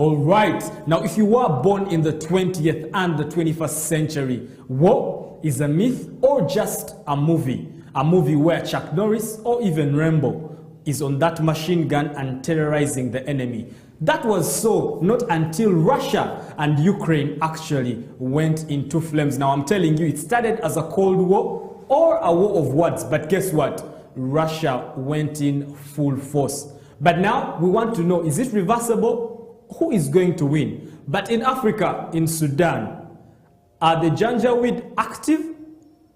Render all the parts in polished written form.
All right. Now, if you were born in the 20th and the 21st century, war is a myth or just a movie? A movie where Chuck Norris or even Rambo is on that machine gun and terrorizing the enemy. That was so not until Russia and Ukraine actually went into flames. Now, I'm telling you, it started as a Cold War or a war of words. But guess what? Russia went in full force. But now we want to know, is it reversible? Who is going to win? But in Africa, in Sudan, are the Janjaweed active?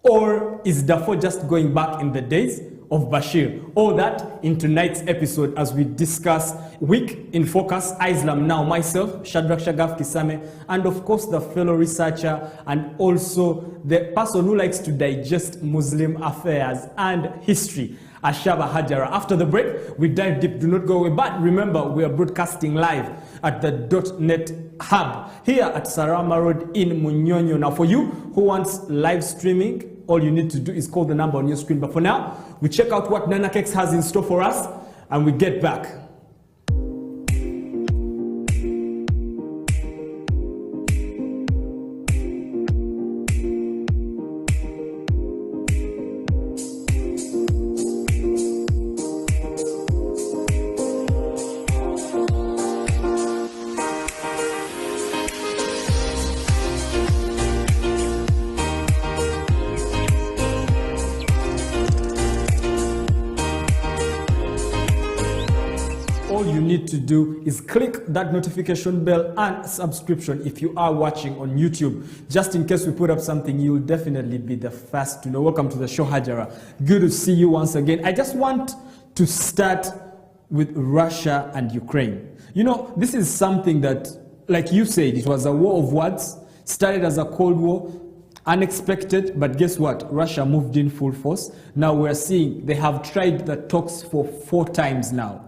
Or is Darfur just going back in the days of Bashir? All that in tonight's episode as we discuss Week in Focus, Islam Now, myself, Shadrach Shagaf Kisame, and of course the fellow researcher and also the person who likes to digest Muslim affairs and history, Ashaba Hajara. After the break, we dive deep. Do not go away. But remember, we are broadcasting live at the .NET Hub here at Sarama Road in Munyonyo. Now, for you who wants live streaming, all you need to do is call the number on your screen. But for now, we check out what Nanakex has in store for us, and we get back. All you need to do is click that notification bell and subscription if you are watching on YouTube. Just in case we put up something, you'll definitely be the first to know. Welcome to the show, Hajara. Good to see you once again. I just want to start with Russia and Ukraine. You know, this is something that, like you said, it was a war of words, started as a Cold War, unexpected, but guess what? Russia moved in full force. Now we're seeing they have tried the talks for 4 times now,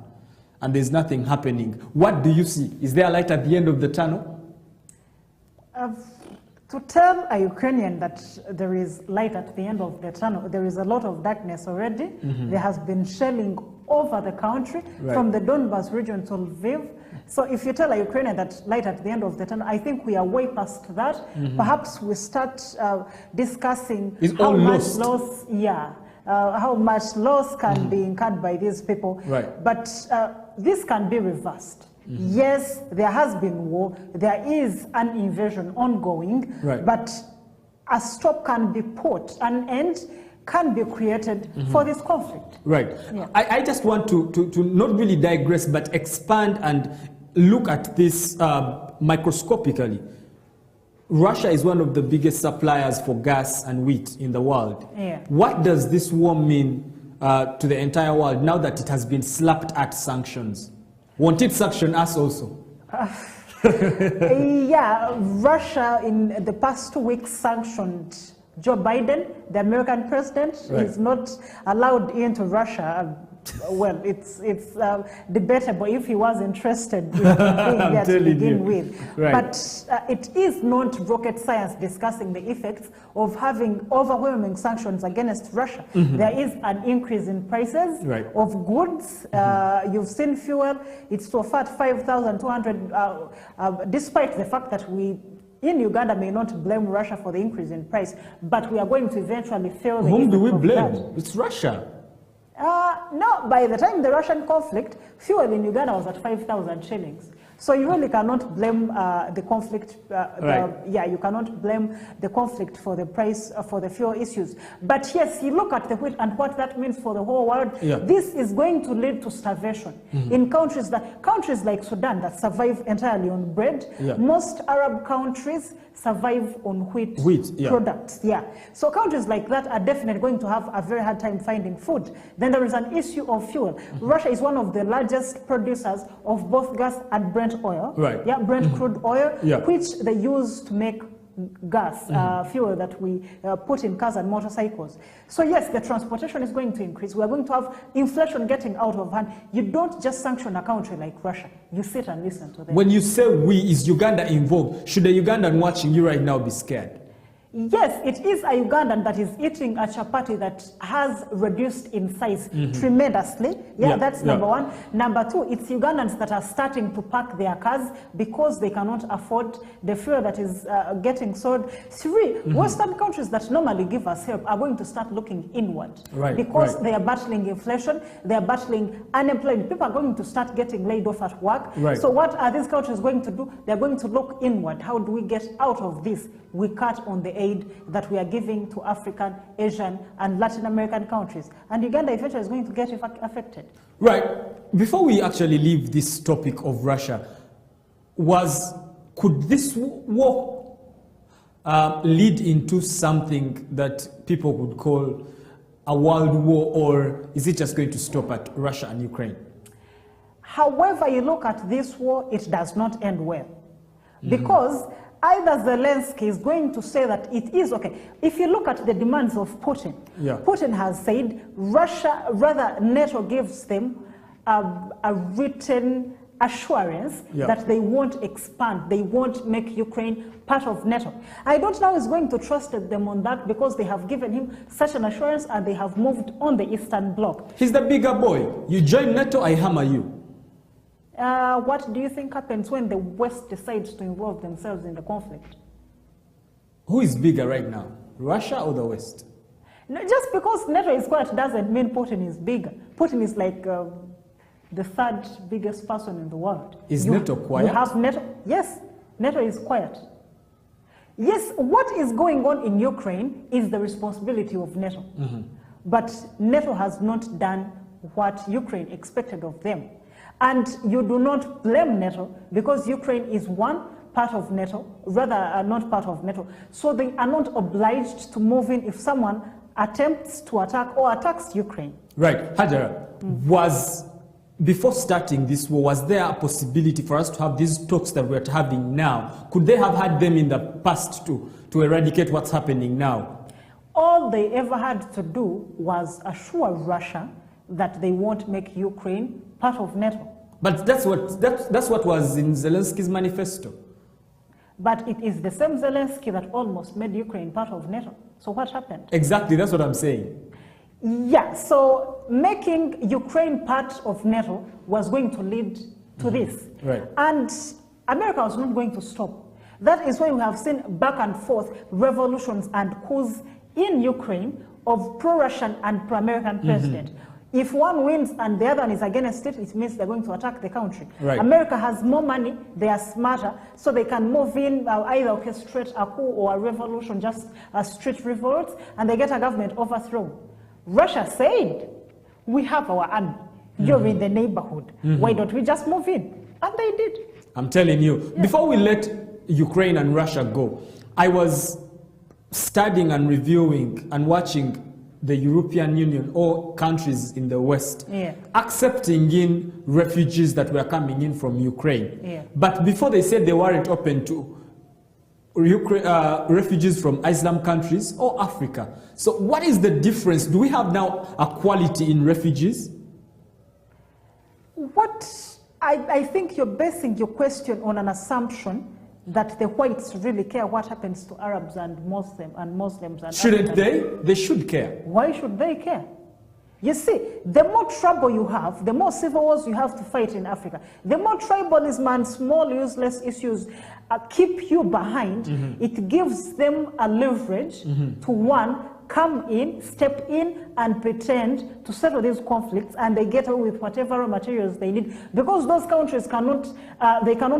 and there's nothing happening. What do you see? Is there a light at the end of the tunnel? To tell a Ukrainian that there is light at the end of the tunnel, there is a lot of darkness already. Mm-hmm. There has been shelling over the country, right, from the Donbas region to Lviv. So if you tell a Ukrainian that light at the end of the tunnel, I think we are way past that. Mm-hmm. Perhaps we start discussing how much loss, how much loss can be incurred by these people. Right. But this can be reversed. Mm-hmm. Yes, there has been war, there is an invasion ongoing, right, but a stop can be put, an end can be created, mm-hmm, for this conflict. Right. Yeah. I just want to not really digress, but expand and look at this microscopically. Russia is one of the biggest suppliers for gas and wheat in the world. Yeah. What does this war mean to the entire world now that it has been slapped at sanctions? Won't it sanction us also? Yeah, Russia in the past 2 weeks sanctioned Joe Biden, the American president. Right. Is not allowed into Russia. Well, it's debatable if he was interested in doing that to begin with. Right. But it is not rocket science discussing the effects of having overwhelming sanctions against Russia. Mm-hmm. There is an increase in prices, right, of goods. Mm-hmm. You've seen fuel. It's so far 5,200, despite the fact that we in Uganda may not blame Russia for the increase in price, but we are going to eventually feel the Whom do we blame? It's Russia. No, by the time the Russian conflict, fuel in Uganda was at 5,000 shillings. So you really cannot blame the conflict. Right. You cannot blame the conflict for the price for the fuel issues. But yes, you look at the wheat and what that means for the whole world. Yeah. This is going to lead to starvation, mm-hmm, in countries like Sudan that survive entirely on bread. Yeah. Most Arab countries survive on wheat products. Yeah. So countries like that are definitely going to have a very hard time finding food. Then there is an issue of fuel. Mm-hmm. Russia is one of the largest producers of both gas and Brent oil. Right. Yeah, Brent, mm-hmm, crude oil, yeah, which they use to make gas, mm-hmm, fuel that we put in cars and motorcycles. So yes, the transportation is going to increase. We are going to have inflation getting out of hand. You don't just sanction a country like Russia. You sit and listen to them. When you say we, is Uganda involved? Should the Ugandan watching you right now be scared? Yes, it is a Ugandan that is eating a chapati that has reduced in size tremendously. Yeah, that's number one. Number two, it's Ugandans that are starting to park their cars because they cannot afford the fuel that is getting sold. Three, Western countries that normally give us help are going to start looking inward. Because they are battling inflation, they are battling unemployment. People are going to start getting laid off at work. So what are these countries going to do? They're going to look inward. How do we get out of this? We cut on the aid that we are giving to African, Asian, and Latin American countries. And Uganda eventually is going to get affected. Right. Before we actually leave this topic of Russia, could this war lead into something that people would call a world war, or is it just going to stop at Russia and Ukraine? However you look at this war, it does not end well. Because either Zelensky is going to say that it is okay. If you look at the demands of Putin, Putin has said NATO gives them a written assurance that they won't expand, they won't make Ukraine part of NATO. I don't know he's going to trust them on that because they have given him such an assurance and they have moved on the Eastern Bloc. He's the bigger boy. You join NATO, I hammer you. What do you think happens when the West decides to involve themselves in the conflict? Who is bigger right now, Russia or the West? No, just because NATO is quiet doesn't mean Putin is bigger. Putin is like the third biggest person in the world. Is NATO quiet? You have NATO. Yes, NATO is quiet. Yes, what is going on in Ukraine is the responsibility of NATO. But NATO has not done what Ukraine expected of them. And you do not blame NATO because Ukraine is one part of NATO, rather not part of NATO. So they are not obliged to move in if someone attempts to attack or attacks Ukraine. Right. Hajara, before starting this war, was there a possibility for us to have these talks that we're having now? Could they have had them in the past to eradicate what's happening now? All they ever had to do was assure Russia that they won't make Ukraine part of NATO. But that's what was in Zelensky's manifesto. But it is the same Zelensky that almost made Ukraine part of NATO. So what happened? Exactly, that's what I'm saying. Yeah, so making Ukraine part of NATO was going to lead to this. Right. And America was not going to stop. That is why we have seen back and forth revolutions and coups in Ukraine of pro-Russian and pro-American president. If one wins and the other one is against it, it means they're going to attack the country. Right. America has more money, they are smarter, so they can move in, either orchestrate a coup or a revolution, just a street revolts, and they get a government overthrown. Russia said, we have our army, you're in the neighborhood, why don't we just move in? And they did. I'm telling you, before we let Ukraine and Russia go, I was studying and reviewing and watching the European Union or countries in the West accepting in refugees that were coming in from Ukraine. But before they said they weren't open to refugees from Islam countries or Africa. So what is the difference? Do we have now equality in refugees? I think you're basing your question on an assumption that the whites really care what happens to Arabs and Muslims. And Shouldn't Africans. they? They should care. Why should they care? You see, the more trouble you have, the more civil wars you have to fight in Africa, the more tribalism and small useless issues keep you behind, it gives them a leverage to one, come in, step in, and pretend to settle these conflicts, and they get away with whatever raw materials they need, because those countries cannot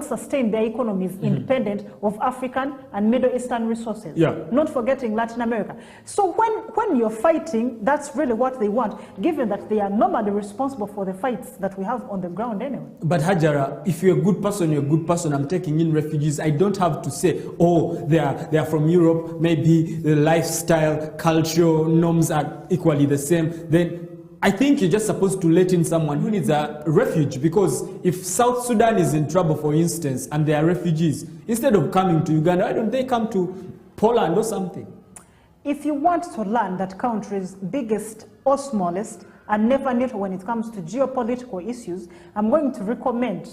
sustain their economies independent of African and Middle Eastern resources. Not forgetting Latin America. So when you're fighting, that's really what they want, given that they are normally responsible for the fights that we have on the ground anyway. But Hajara, if you're a good person, you're a good person. I'm taking in refugees. I don't have to say, oh, they are from Europe. Maybe the lifestyle, cultural norms are equally the same. Then I think you're just supposed to let in someone who needs a refuge, because if South Sudan is in trouble, for instance, and they are refugees, instead of coming to Uganda, why don't they come to Poland or something? If you want to learn that country's biggest or smallest and never neutral when it comes to geopolitical issues, I'm going to recommend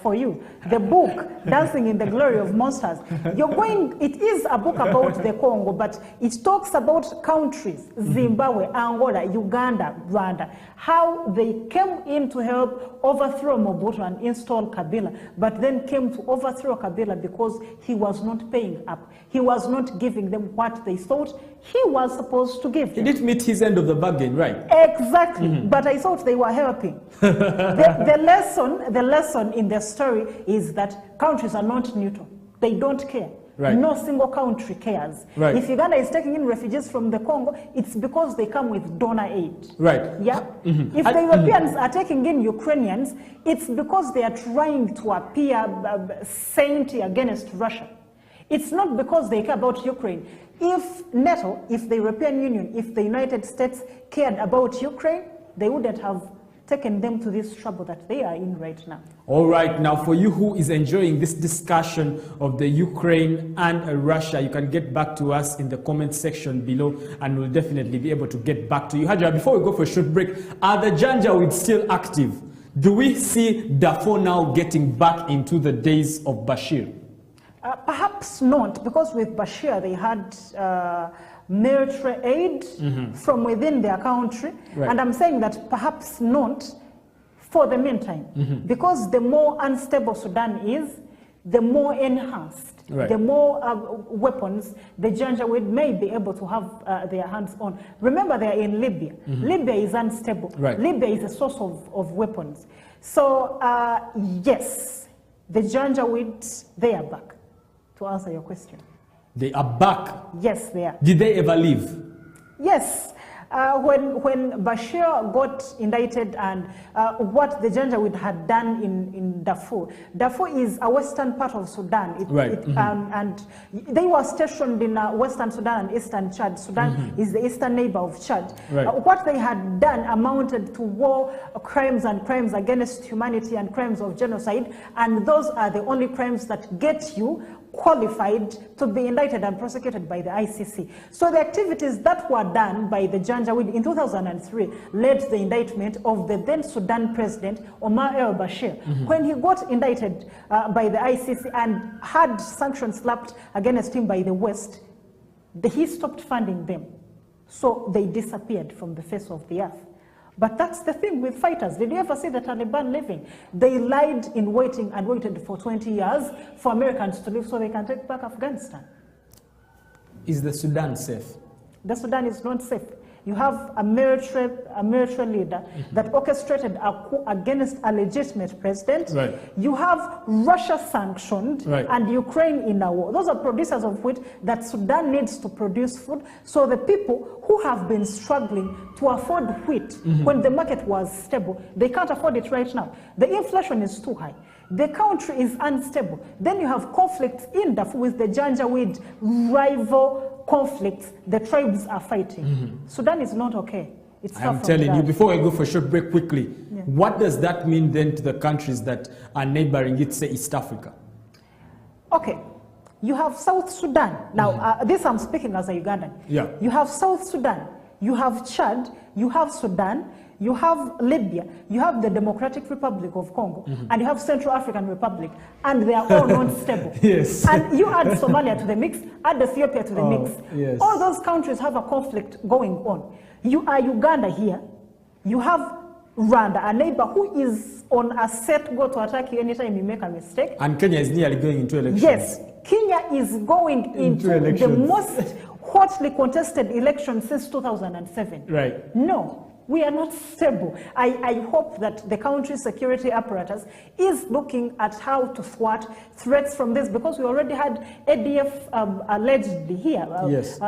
for you the book, Dancing in the Glory of Monsters. It is a book about the Congo, but it talks about countries, Zimbabwe, Angola, Uganda, Rwanda, how they came in to help overthrow Mobutu and install Kabila, but then came to overthrow Kabila because he was not paying up. He was not giving them what they thought he was supposed to give them. He didn't meet his end of the bargain, right? Exactly, but I thought they were helping. the lesson in the story is that countries are not neutral. They don't care. Right. No single country cares. Right. If Uganda is taking in refugees from the Congo, it's because they come with donor aid. Right. Yeah. If the Europeans are taking in Ukrainians, it's because they are trying to appear saintly against Russia. It's not because they care about Ukraine. If NATO, if the European Union, if the United States cared about Ukraine, they wouldn't have taken them to this trouble that they are in right now. All right, now for you who is enjoying this discussion of the Ukraine and Russia, you can get back to us in the comment section below, and we'll definitely be able to get back to you. Hajra, before we go for a short break, are the Janjaweed still active? Do we see Darfur now getting back into the days of Bashir? Perhaps not, because with Bashir they had military aid from within their country. Right. And I'm saying that perhaps not for the meantime, because the more unstable Sudan is, the more enhanced, the more weapons the Janjaweed may be able to have their hands on. Remember, they are in Libya. Libya is unstable. Right. Libya is a source of weapons. So, yes, the Janjaweed, they are back, to answer your question. They are back? Yes, they are. Did they ever leave? Yes. When Bashir got indicted and what the Janjaweed had done in Darfur. Darfur is a western part of Sudan. And they were stationed in western Sudan and eastern Chad. Sudan is the eastern neighbor of Chad. Right. What they had done amounted to war crimes and crimes against humanity and crimes of genocide. And those are the only crimes that get you qualified to be indicted and prosecuted by the ICC. So the activities that were done by the Janjaweed in 2003 led to the indictment of the then Sudan president, Omar el-Bashir. When he got indicted by the ICC and had sanctions slapped against him by the West, he stopped funding them. So they disappeared from the face of the earth. But that's the thing with fighters. Did you ever see the Taliban leaving? They lied in waiting and waited for 20 years for Americans to leave so they can take back Afghanistan. Is the Sudan safe? The Sudan is not safe. You have a military leader that orchestrated a coup against a legitimate president. Right. You have Russia sanctioned and Ukraine in a war. Those are producers of wheat that Sudan needs to produce food. So the people who have been struggling to afford wheat when the market was stable, they can't afford it right now. The inflation is too high. The country is unstable. Then you have conflicts in Darfur with the Janjaweed rival conflicts. The tribes are fighting. Sudan is not okay. It's I'm telling you, before I go for a short break quickly, what does that mean then to the countries that are neighboring it, say East Africa? Okay. You have South Sudan. Now, this I'm speaking as a Ugandan. Yeah. You have South Sudan. You have Chad. You have Sudan. You have Libya, you have the Democratic Republic of Congo, and you have Central African Republic, and they are all non-stable. Yes. And you add Somalia to the mix, add Ethiopia to the mix. Yes. All those countries have a conflict going on. You are Uganda here. You have Rwanda, a neighbor who is on a set go to attack you anytime you make a mistake. And Kenya is nearly going into elections. Yes, Kenya is going into the most hotly contested election since 2007. Right. No. We are not stable. I hope that the country's security apparatus is looking at how to thwart threats from this, because we already had ADF allegedly here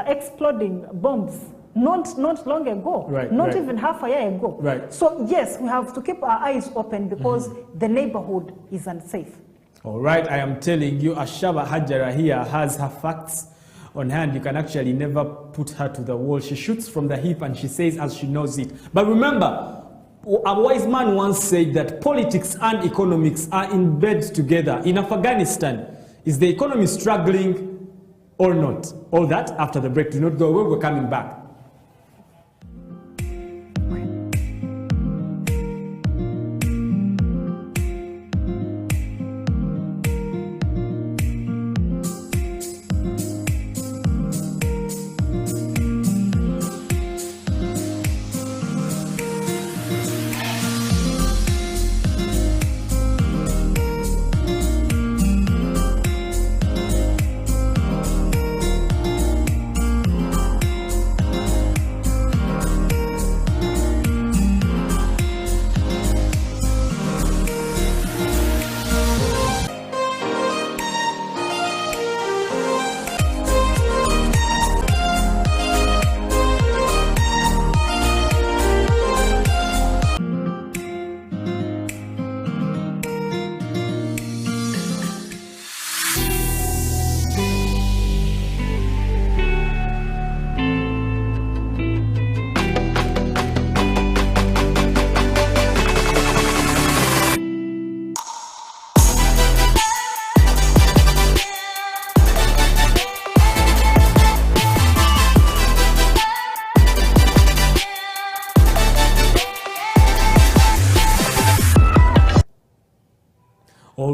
exploding bombs not long ago, not even half a year ago. Right. So yes, we have to keep our eyes open because the neighborhood is unsafe. All right, I am telling you, Ashaba Hajara here has her facts on hand. You can actually never put her to the wall. She shoots from the hip and she says as she knows it. But remember, a wise man once said that politics and economics are in bed together. In Afghanistan, is the economy struggling or not? All that after the break. Do not go away, we're coming back.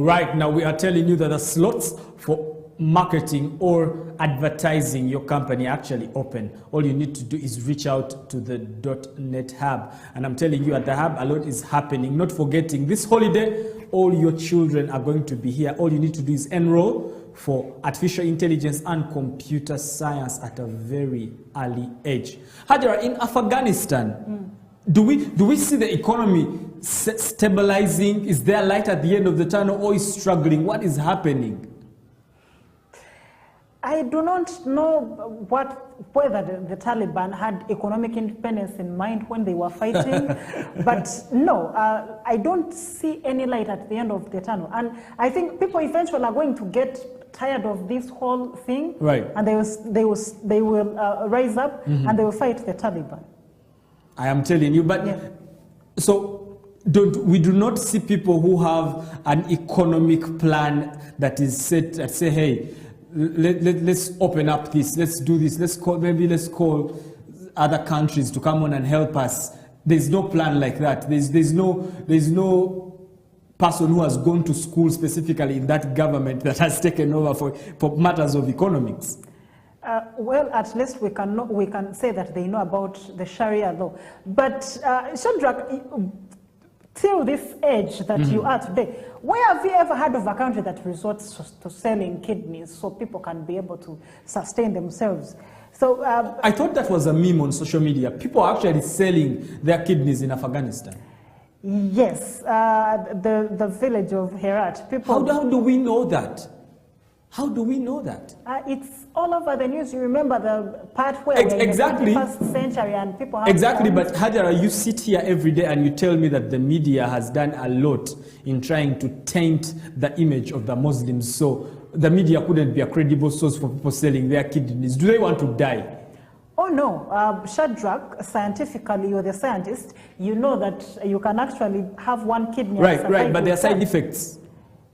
right now we are telling you that the slots for marketing or advertising your company actually open. All you need to do is reach out to the .NET Hub. And I'm telling you, at the Hub, a lot is happening. Not forgetting, this holiday, all your children are going to be here. All you need to do is enroll for artificial intelligence and computer science at a very early age. Hajara, in Afghanistan, do we see the economy stabilizing? Is there light at the end of the tunnel, or is struggling? What is happening? I do not know whether the Taliban had economic independence in mind when they were fighting, but no, I don't see any light at the end of the tunnel. And I think people eventually are going to get tired of this whole thing, right? And they will rise up and they will fight the Taliban. I am telling you, but yeah. So we do not see people who have an economic plan that is set that say, hey, let's open up this, let's do this, let's call other countries to come on and help us. There's no plan like that. There's no person who has gone to school specifically in that government that has taken over for matters of economics. Well, at least we can say that they know about the Sharia law. But Shadrach, till this age that you are today, where have you ever heard of a country that resorts to selling kidneys so people can be able to sustain themselves? So I thought that was a meme on social media. People are actually selling their kidneys in Afghanistan. Yes, the village of Herat. People. How do we know that? How do we know that? It's all over the news. You remember the part where exactly. we're in the 21st century and people have exactly. But Hajara, you sit here every day and you tell me that the media has done a lot in trying to taint the image of the Muslims. So the media couldn't be a credible source for people selling their kidneys. Do they want to die? Oh no, Shadrach, scientifically, you're the scientist. You know that you can actually have one kidney. Right. But there are side effects.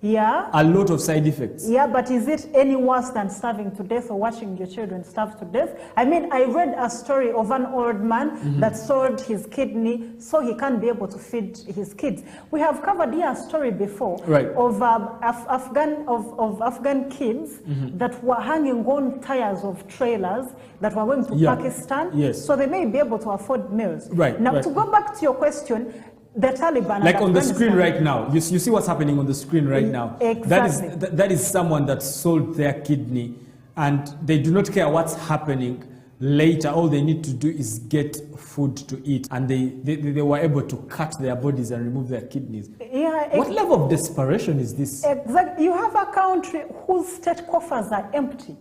Yeah. A lot of side effects. Yeah, but is it any worse than starving to death or watching your children starve to death? I mean, I read a story of an old man that sold his kidney so he can't be able to feed his kids. We have covered here a story before of Afghan kids that were hanging on tires of trailers that were going to Pakistan, so they may be able to afford meals. Now, to go back to your question, the Taliban, like on the screen right now, you see what's happening on the screen right now. Exactly. That is someone that sold their kidney, and they do not care what's happening later. All they need to do is get food to eat, and they were able to cut their bodies and remove their kidneys. Yeah, what level of desperation is this? Exactly. You have a country whose state coffers are empty.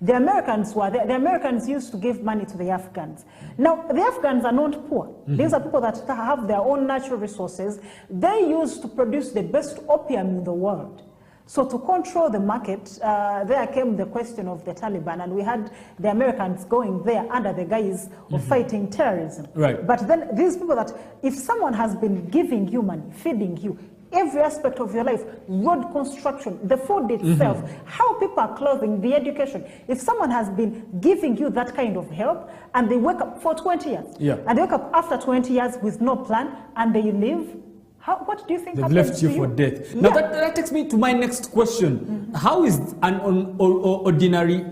The Americans were there. The Americans used to give money to the Afghans. Now, the Afghans are not poor. These are people that have their own natural resources. They used to produce the best opium in the world. So to control the market, there came the question of the Taliban, and we had the Americans going there under the guise of fighting terrorism. But then these people that, if someone has been giving you money, feeding you, every aspect of your life, road construction, the food itself, how people are clothing, the education. If someone has been giving you that kind of help and they wake up for 20 years, and they wake up after 20 years with no plan and they leave, what do you think happens to you? They've left you for death. Now that takes me to my next question. How is an ordinary,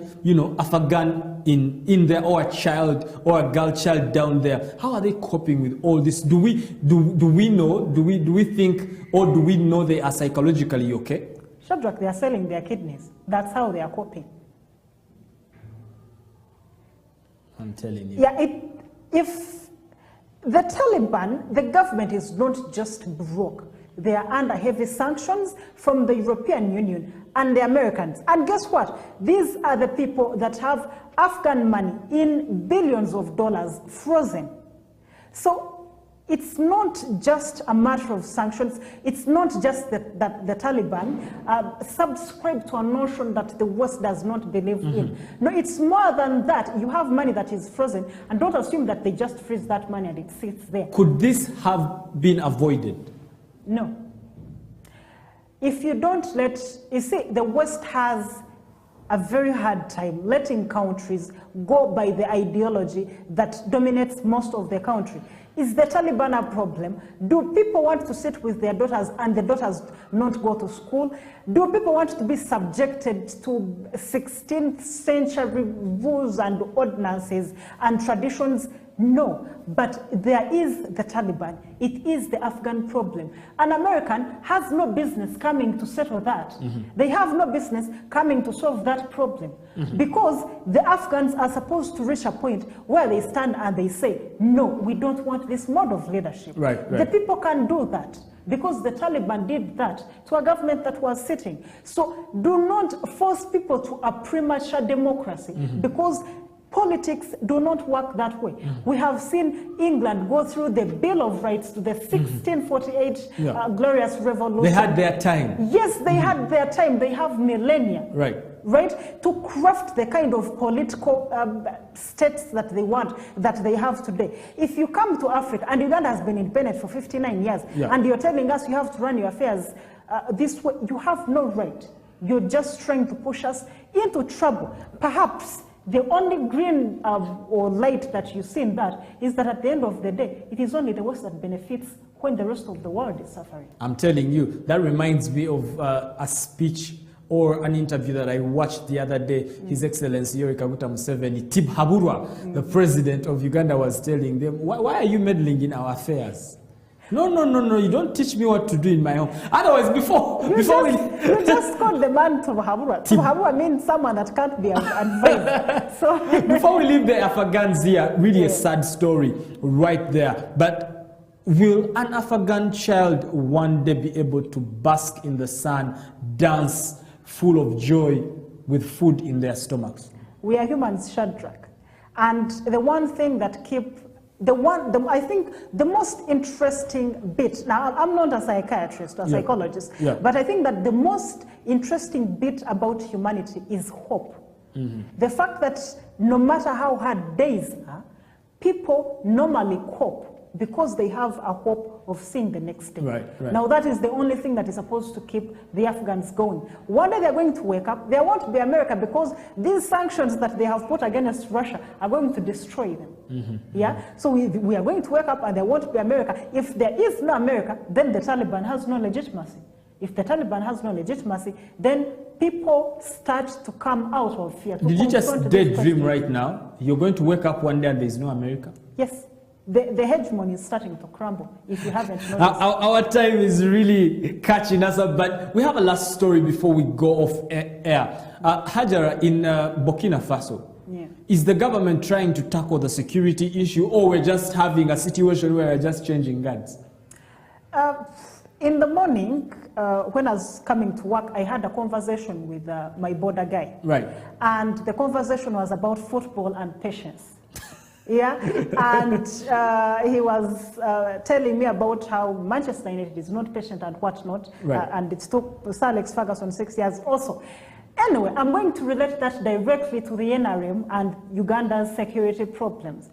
Afghan in there, or a child or a girl child down there, how are they coping with all this? Do we know, do we think, or do we know they are psychologically okay? Shadrach, they are selling their kidneys. That's how they are coping. I'm telling you. Yeah, if the Taliban, the government is not just broke. They are under heavy sanctions from the European Union and the Americans. And guess what? These are the people that have Afghan money in billions of dollars frozen. So it's not just a matter of sanctions. It's not just that the Taliban subscribe to a notion that the West does not believe in. No, it's more than that. You have money that is frozen, and don't assume that they just freeze that money and it sits there. Could this have been avoided? No. If you don't you see, the West has a very hard time letting countries go by the ideology that dominates most of the country. Is the Taliban a problem? Do people want to sit with their daughters and the daughters not go to school? Do people want to be subjected to 16th century rules and ordinances and traditions? No, but there is the Taliban. It is the Afghan problem. An American has no business coming to settle that. They have no business coming to solve that problem because the Afghans are supposed to reach a point where they stand and they say, no, we don't want this mode of leadership. Right. The people can do that because the Taliban did that to a government that was sitting. So do not force people to a premature democracy because politics do not work that way. We have seen England go through the Bill of Rights to the 1648 glorious revolution. They had their time. Yes, they had their time. They have millennia. Right, to craft the kind of political states that they want, that they have today. If you come to Africa, and Uganda has been independent for 59 years, and you're telling us you have to run your affairs this way, you have no right. You're just trying to push us into trouble. Perhaps the only green or light that you see in that is that at the end of the day, it is only the West that benefits when the rest of the world is suffering. I'm telling you, that reminds me of a speech or an interview that I watched the other day. His Excellency Yoweri Kaguta Museveni, Haburwa, the president of Uganda, was telling them, why are you meddling in our affairs? No, you don't teach me what to do in my home. Otherwise, you just called the man Haburwa. Haburwa means someone that can't be advised. So before we leave the Afghans here, really a sad story right there. But will an Afghan child one day be able to bask in the sun, dance full of joy with food in their stomachs? We are humans, Shadrach. And the one thing that I think the most interesting bit, now I'm not a psychiatrist or psychologist, but I think that the most interesting bit about humanity is hope. The fact that no matter how hard days are, people normally cope because they have a hope of seeing the next day. Right. Now that is the only thing that is supposed to keep the Afghans going. One day they're going to wake up, there won't be America because these sanctions that they have put against Russia are going to destroy them. So we are going to wake up and there won't be America. If there is no America, then the Taliban has no legitimacy. If the Taliban has no legitimacy, then people start to come out of fear. Did you just daydream right now? You're going to wake up one day and there's no America? Yes. The hegemony is starting to crumble, if you haven't noticed. Our time is really catching us up, but we have a last story before we go off air. Hajara, in Burkina Faso, is the government trying to tackle the security issue, or we're just having a situation where we're just changing guards? In the morning, when I was coming to work, I had a conversation with my border guy. Right. And the conversation was about football and patience. And he was telling me about how Manchester United is not patient and whatnot, and it took Sir Alex Ferguson 6 years also. Anyway, I'm going to relate that directly to the NRM and Uganda's security problems.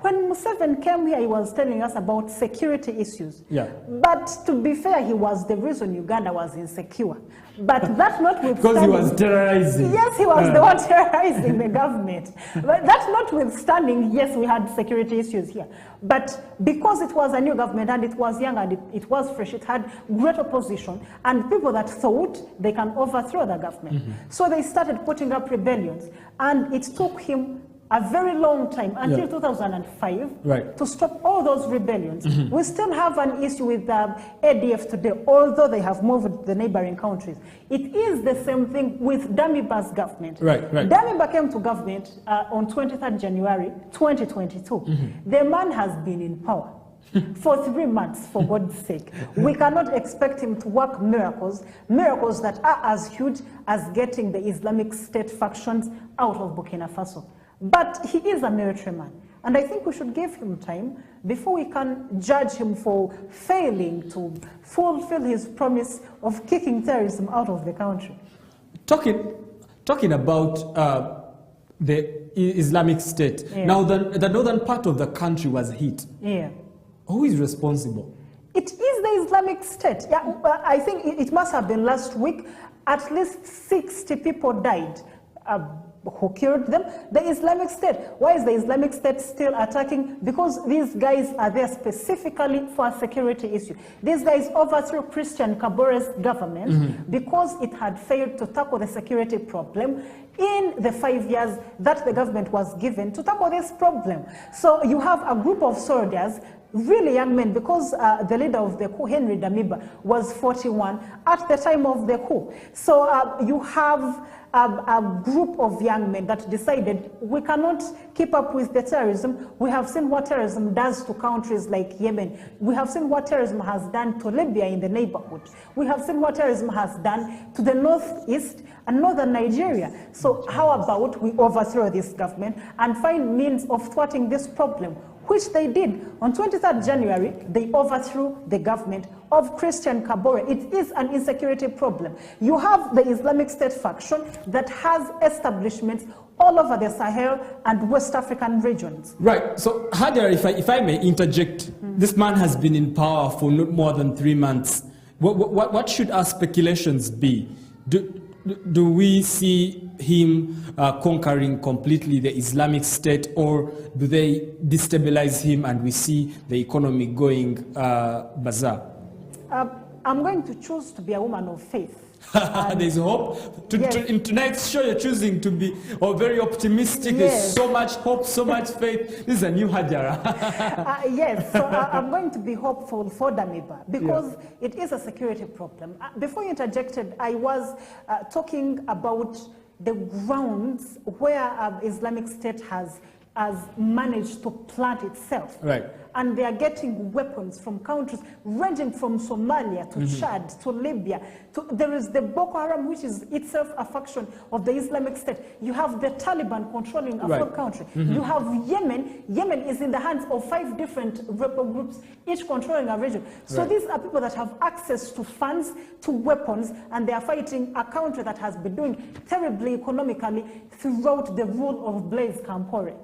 When Museveni came here, he was telling us about security issues. But to be fair, he was the reason Uganda was insecure. But that notwithstanding... Because he was terrorizing. Yes, he was the one terrorizing the government. But that notwithstanding, yes, we had security issues here. But because it was a new government and it was young and it was fresh, it had great opposition and people that thought they can overthrow the government. So they started putting up rebellions. And it took him a very long time, until 2005, to stop all those rebellions. We still have an issue with ADF today, although they have moved to the neighboring countries. It is the same thing with Damiba's government. Damiba came to government on 23rd January 2022. The man has been in power for 3 months, for God's sake. We cannot expect him to work miracles that are as huge as getting the Islamic State factions out of Burkina Faso. But he is a military man, and I think we should give him time before we can judge him for failing to fulfill his promise of kicking terrorism out of the country. Talking about the Islamic State, now the northern part of the country was hit. Who is responsible? It is the Islamic State. I think it must have been last week. At least 60 people died. who killed them? The Islamic State. Why is the Islamic State still attacking? Because these guys are there specifically for a security issue. These guys overthrew Christian Kabore's government because it had failed to tackle the security problem in the 5 years that the government was given to tackle this problem. So you have a group of soldiers, really young men, because the leader of the coup, Henry Damiba, was 41 at the time of the coup. So you have a group of young men that decided we cannot keep up with the terrorism. We have seen what terrorism does to countries like Yemen. We have seen what terrorism has done to Libya in the neighborhood. We have seen what terrorism has done to the northeast and northern Nigeria. So how about we overthrow this government and find means of thwarting this problem? Which they did. On 23rd January, they overthrew the government of Christian Kabore. It is an insecurity problem. You have the Islamic State faction that has establishments all over the Sahel and West African regions. Right. So, Hajara, if I may interject, this man has been in power for not more than 3 months. What should our speculations be? Do we see him conquering completely the Islamic State, or do they destabilize him and we see the economy going bizarre? I'm going to choose to be a woman of faith. There's hope. Yes. In tonight's show, you're choosing to be very optimistic. Yes. There's so much hope, so much faith. This is a new Hajara. Yes, so I'm going to be hopeful for Damiba because it is a security problem. Before you interjected, I was talking about the grounds where Islamic State has managed to plant itself. Right. And they are getting weapons from countries ranging from Somalia to Chad to Libya. There is the Boko Haram, which is itself a faction of the Islamic State. You have the Taliban controlling a full country. You have Yemen. Yemen is in the hands of 5 different rebel groups, each controlling a region. So these are people that have access to funds, to weapons, and they are fighting a country that has been doing terribly economically throughout the rule of Blaise Compaoré.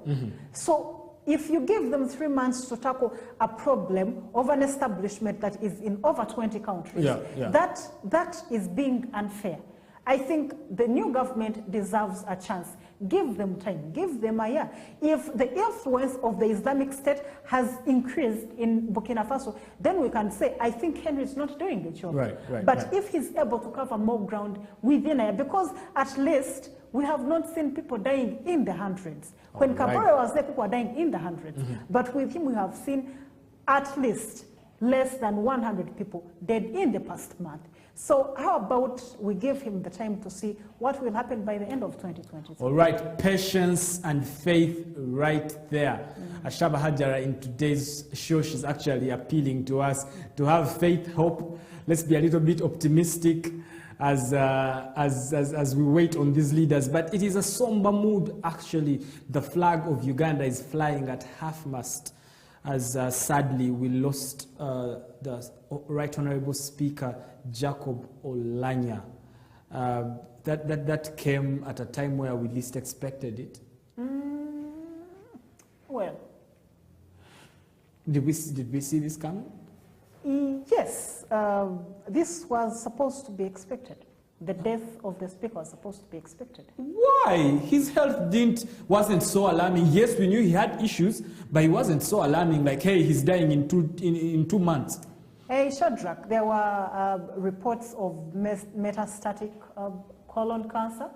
So if you give them 3 months to tackle a problem of an establishment that is in over 20 countries, that is being unfair. I think the new government deserves a chance. Give them time, give them a year. If the influence of the Islamic State has increased in Burkina Faso, then we can say, I think Henry is not doing the job. But if he's able to cover more ground within a year, because at least we have not seen people dying in the hundreds. When Kabore was there, people were dying in the hundreds. But with him, we have seen at least less than 100 people dead in the past month. So how about we give him the time to see what will happen by the end of 2023? All right, patience and faith right there. Ashaba Hajara, in today's show, she's actually appealing to us to have faith, hope. Let's be a little bit optimistic as we wait on these leaders. But it is a somber mood, actually. The flag of Uganda is flying at half-mast, as sadly we lost the Right Honorable Speaker Jacob Olanya. That came at a time where we least expected it. Well, did we see this coming? Yes, this was supposed to be expected. The death of the speaker was supposed to be expected. Why? His health wasn't so alarming. Yes, we knew he had issues, but it wasn't so alarming. Like, hey, he's dying in 2 months. Hey, Shadrach, there were reports of metastatic colon cancer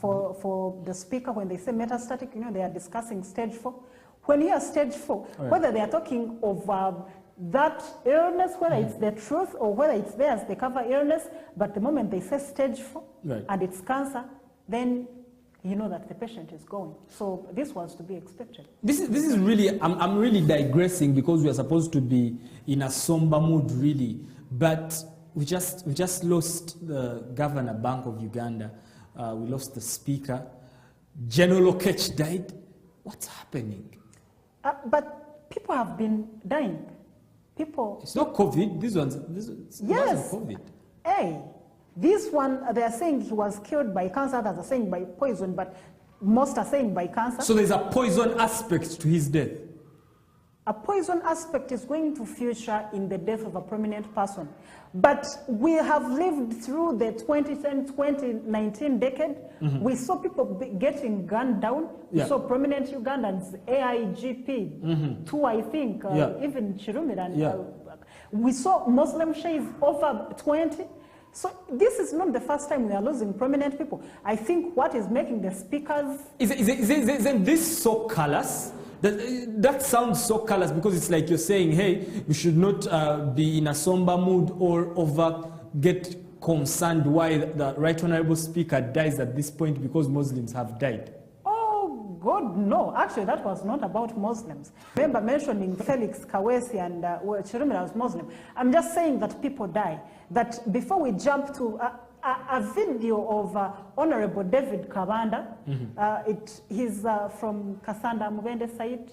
for the speaker. When they say metastatic, they are discussing stage 4. When you are stage 4, whether they are talking of that illness, whether it's the truth or whether it's theirs, they cover illness, but the moment they say stage 4 and it's cancer, then you know that the patient is going. So this was to be expected. This is really, I'm really digressing because we are supposed to be in a somber mood, really. But we just lost the governor, Bank of Uganda. We lost the speaker. General Okech died. What's happening? But people have been dying. It's not COVID. This wasn't COVID. Hey, this one, they are saying he was killed by cancer, others are saying by poison, but most are saying by cancer. So there's a poison aspect to his death. a poison aspect is going to feature in the death of a prominent person. But we have lived through the 2019 decade. We saw people getting gunned down. We saw prominent Ugandans, AIGP, two, I think, even Chirumiran. We saw Muslim sheikhs over 20. So this is not the first time we are losing prominent people. I think what is making the speakers... Isn't this so callous? That sounds so callous, because it's like you're saying, hey, we should not be in a somber mood or get concerned why the Right Honorable Speaker dies at this point because Muslims have died. Oh, God, no. Actually, that was not about Muslims. Remember mentioning Felix Kawesi and Chirumira was Muslim. I'm just saying that people die. That before we jump to a video of Honorable David Kabanda, he's from Kasanda Mubende site.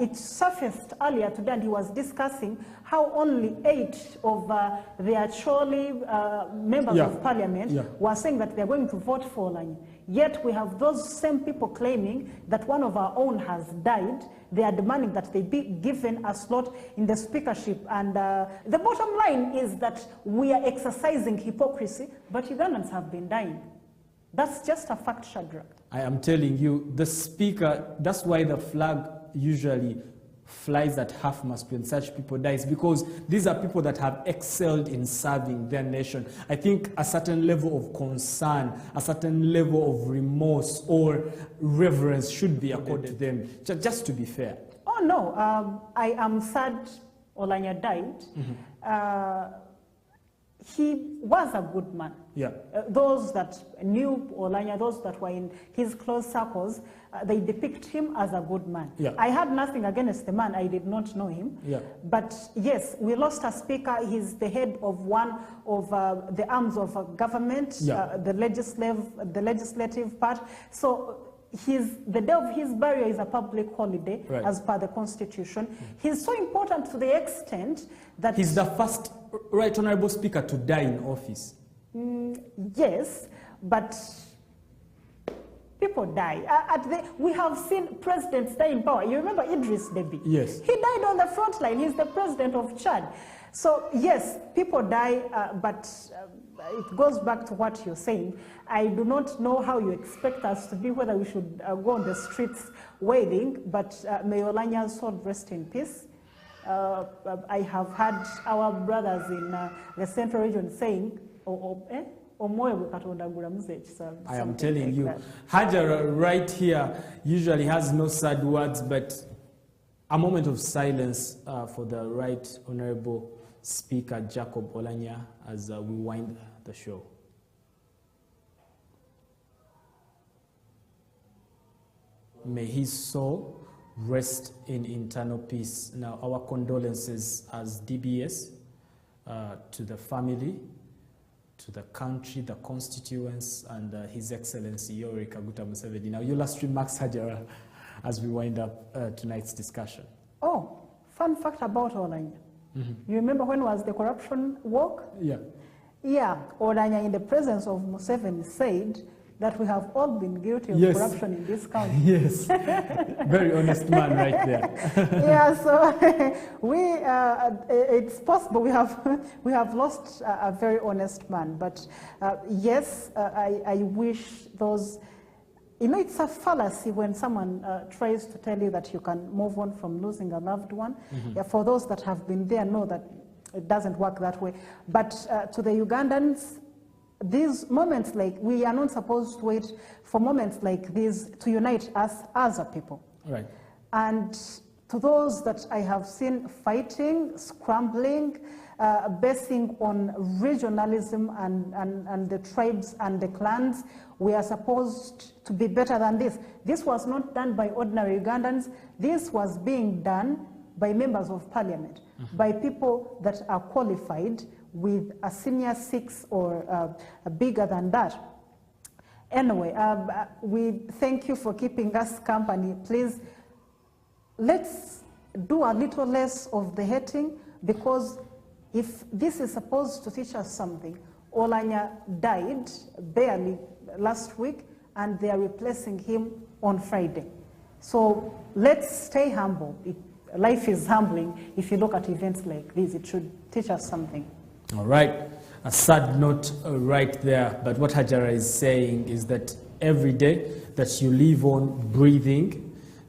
It surfaced earlier today, and he was discussing how only 8 of the Acholi members of parliament were saying that they're going to vote for Olanyi. Yet we have those same people claiming that one of our own has died. They are demanding that they be given a slot in the speakership. And the bottom line is that we are exercising hypocrisy, but Ugandans have been dying. That's just a fact, Shadrach. I am telling you, the speaker, that's why the flag usually flies at half-mast when such people dies, because these are people that have excelled in serving their nation. I think a certain level of concern, a certain level of remorse or reverence should be accorded to them, just to be fair. Oh, no. I am sad Olanyi died. He was a good man. Those that knew Olanyi, those that were in his close circles, they depict him as a good man. I had nothing against the man. I did not know him. But yes, we lost a speaker. He's the head of one of the arms of government, the legislative part. So the day of his burial is a public holiday, as per the Constitution. He's so important to the extent that... He's the first Right Honorable Speaker to die in office. Yes, but people die. We have seen presidents die in power. You remember Idris Deby? Yes. He died on the front line. He's the president of Chad. So yes, people die, but it goes back to what you're saying. I do not know how you expect us to be, whether we should go on the streets wailing, but may Olanyi's soul rest in peace. I have had our brothers in the Central Region saying, I am telling you, Hajara right here usually has no sad words, but a moment of silence for the Right Honorable Speaker Jacob Olanyi as we wind the show. May his soul rest in eternal peace. Now, our condolences as DBS to the family, to the country, the constituents, and His Excellency Yoweri Kaguta Museveni. Now, your last remarks, Hajara, as we wind up tonight's discussion. Oh, fun fact about Olanyi. You remember when was the corruption walk? Yeah, Olanyi, in the presence of Museveni, said that we have all been guilty of corruption in this country. Yes, very honest man right there. Yeah, so it's possible we have lost a very honest man. But yes, I wish those, you know, it's a fallacy when someone tries to tell you that you can move on from losing a loved one. Yeah, for those that have been there know that it doesn't work that way. But to the Ugandans, these moments, like, we are not supposed to wait for moments like these to unite us as a people. Right. And to those that I have seen fighting, scrambling, basing on regionalism and the tribes and the clans, we are supposed to be better than this. This was not done by ordinary Ugandans. This was being done by members of parliament, by people that are qualified with a senior 6 or bigger than that. Anyway, we thank you for keeping us company. Please, let's do a little less of the hating, because if this is supposed to teach us something, Olanyi died barely last week, and they are replacing him on Friday. So let's stay humble. life is humbling. If you look at events like this, it should teach us something. All right. A sad note right there. But what Hajara is saying is that every day that you live on breathing,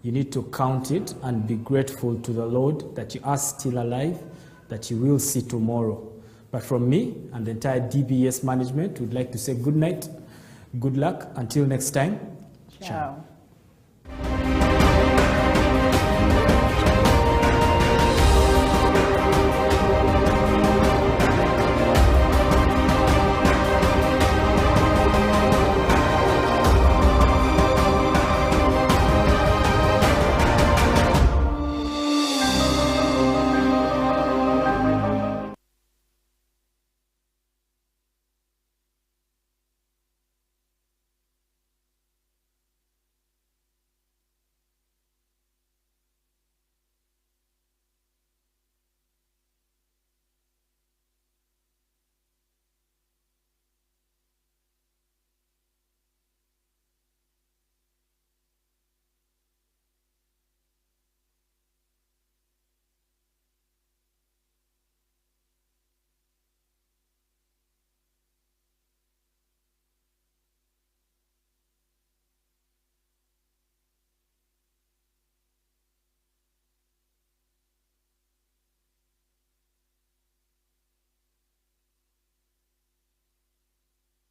you need to count it and be grateful to the Lord that you are still alive, that you will see tomorrow. But from me and the entire DBS management, we'd like to say good night, good luck. Until next time. Ciao.